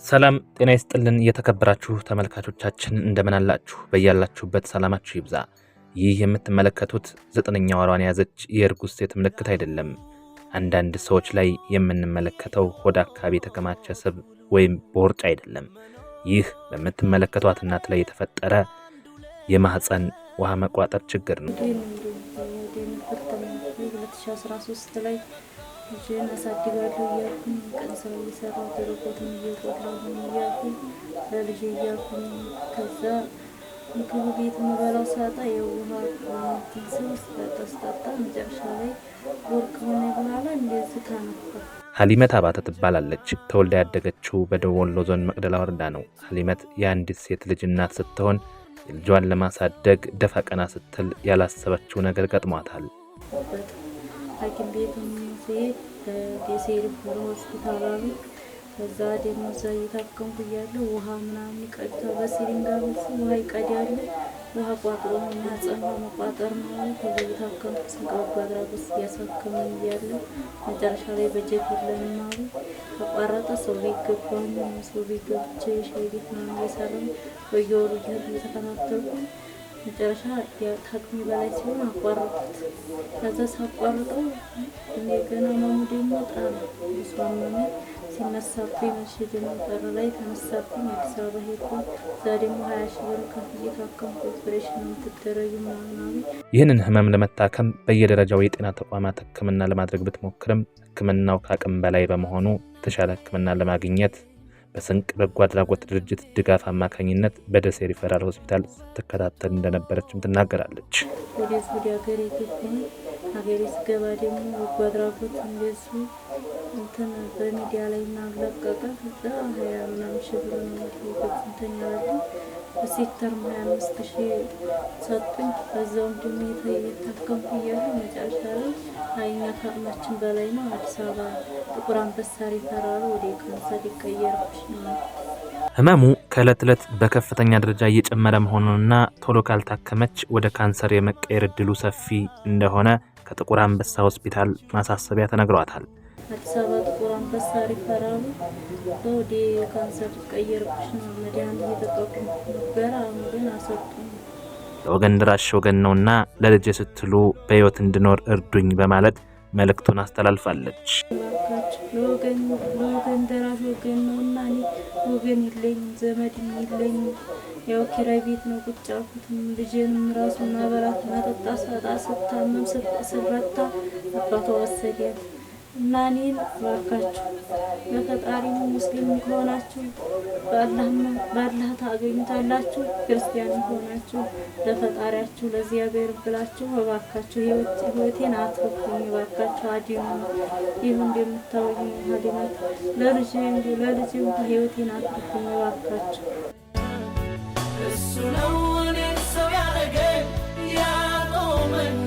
ሰላም ጤና ይስጥልን የተከበራችሁ ተመልካቾቻችን እንደምን አላችሁ? በያላችሁበት ሰላማችሁ ይብዛ። ይህ የምትመለከቱት 9ኛ ወሯን ያዘች የእርጉዝ ሴት ምልክት አይደለም። አንዳንድ ሰዎች ላይ የምንመለከተው ሆድ አካባቢ የተከማቸ ስብ ወይም ቦርጭ አይደለም። ይህ በምትመለከቷት እናት ላይ የተፈጠረ የማህፀን ውሃ መቋጠር ችግር ነው። 2013 ላይ ልጅን አሳድጋለሁ እያልኩኝ ቀን ስራ እየሰራሁ ተረቆትን እየቆላሁ እያልኩኝ ለልጄ እያልኩኝ ከዛ ምግብ ቤት የምበላው ሳጣ የውሃ ስጠጣ መጨረሻ ላይ ወርቅ ሆነ በኋላ እንደዚህ ታነባ። ሀሊመት አባተ ትባላለች። ተወልዳ ያደገችው በደቡብ ወሎ ዞን መቅደላ ወረዳ ነው። ሀሊመት የአንዲት ሴት ልጅ እናት ስትሆን ልጇን ለማሳደግ ደፋ ቀና ስትል ያላሰበችው ነገር ገጥሟታል። ሐኪም ቤት ሲሄድ ደሴ ሪፈር ሆስፒታል አሉ። ከዛ ደግሞ እዛ እየታከምኩ እያለሁ ውሃ ምናምን ቀድታ በሲሪንጋ ውሃ ይቀዳሉ። ውሃ ቋጥሮ ማህፀን መቋጠር ነው። ከዛ እየታከምኩ ስንቃባ አድራጎት እያሳከሙኝ እያለ መጨረሻ ላይ በጀት የለንም አሉ። ተቋረጠ። ሰው ቤት ገባሁ። ሰው ቤት ገብቼ ሻይ ቤት ምናምን እየሰራሁ በየወሩ እየተከታተልኩ መጨረሻ ከአቅሜ በላይ ሲሆን አቋረጡት። ከዛ ሳቋርጠው እንደገና ማሙ ደግሞ ጣለ። እሷም ሲነሳብኝ መሸጀ መጠር ላይ ተነሳብኝ። አዲስ አበባ ሄድኩኝ። እዛ ደግሞ 20 ሺህ ብር ከፍዬ ታከምኩ። ኦፕሬሽን የምትደረጉ ምናምን። ይህንን ህመም ለመታከም በየደረጃው የጤና ተቋማት ህክምና ለማድረግ ብትሞክርም ህክምናው ከአቅም በላይ በመሆኑ የተሻለ ህክምና ለማግኘት በስንቅ በጎ አድራጎት ድርጅት ድጋፍ አማካኝነት በደሴ ሪፈራል ሆስፒታል ስትከታተል እንደነበረችም ትናገራለች። ወደ ሀገሬ ገባሁ። ሀገሬ ስገባ ደግሞ በጎ አድራጎት እንደዚሁ እንትን በሚዲያ ላይ እናለቀቀ። ከዛ 20 ምናምን ሺህ ብር ነው እንትን ያለኝ በሴክተር 25 ሺህ ሰጡኝ። በዛውም ደግሞ የታከምኩ እያለ መጨረሻ ላይ እኛ ከአቅማችን በላይ ነው፣ አዲስ አበባ ጥቁር አንበሳ ሪፈራል ወደ ካንሰር ሊቀየርብሽ ነው። ህመሙ ከዕለት ዕለት በከፍተኛ ደረጃ እየጨመረ መሆኑንና ቶሎ ካልታከመች ወደ ካንሰር የመቀየር እድሉ ሰፊ እንደሆነ ከጥቁር አንበሳ ሆስፒታል ማሳሰቢያ ተነግሯታል። አዲስ አበባ ጥቁር አንበሳ ሪፈራል ወደ ካንሰር ሊቀየርብሽ ነው። መድኃኒት እየተጠቀምኩ ነበር፣ አሁን ግን አሰጡኝ። ለወገን ድራሽ ወገን ነውና ለልጄ ስትሉ በህይወት እንድኖር እርዱኝ በማለት መልእክቱን አስተላልፋለች። ለወገን ደራሽ ወገን ነውና እኔ ወገን የለኝም፣ ዘመድም የለኝም። ያው ኪራይ ቤት ነው ቁጭ ያልኩትም። ልጄንም ራሱ ማበላት ማጠጣ ሳጣ ስታመም ስረታ አባቷ ወሰዳት እና እኔን እባካችሁ ለፈጣሪ ሙስሊም ከሆናችሁ በአላህ ታገኙታላችሁ፣ ክርስቲያን ከሆናችሁ ለፈጣሪያችሁ ለእግዚአብሔር ብላችሁ እባካችሁ ህይወቴን አትርፉኝ፣ እባካችሁ አድኑ። ይህ እንደምታወኝ ሀሊመት ለልጄ ህይወቴን አትርፉኝ እባካችሁ። እሱ ነው እኔን ሰው ያደረገኝ ያቆመኝ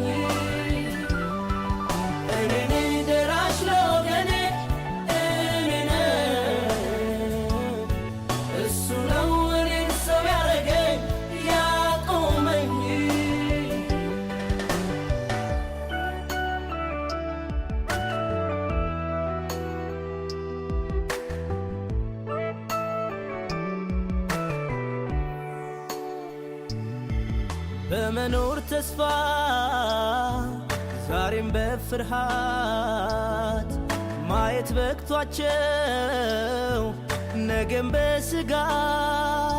በመኖር ተስፋ ዛሬም በፍርሃት ማየት በቅቷቸው ነገም በስጋት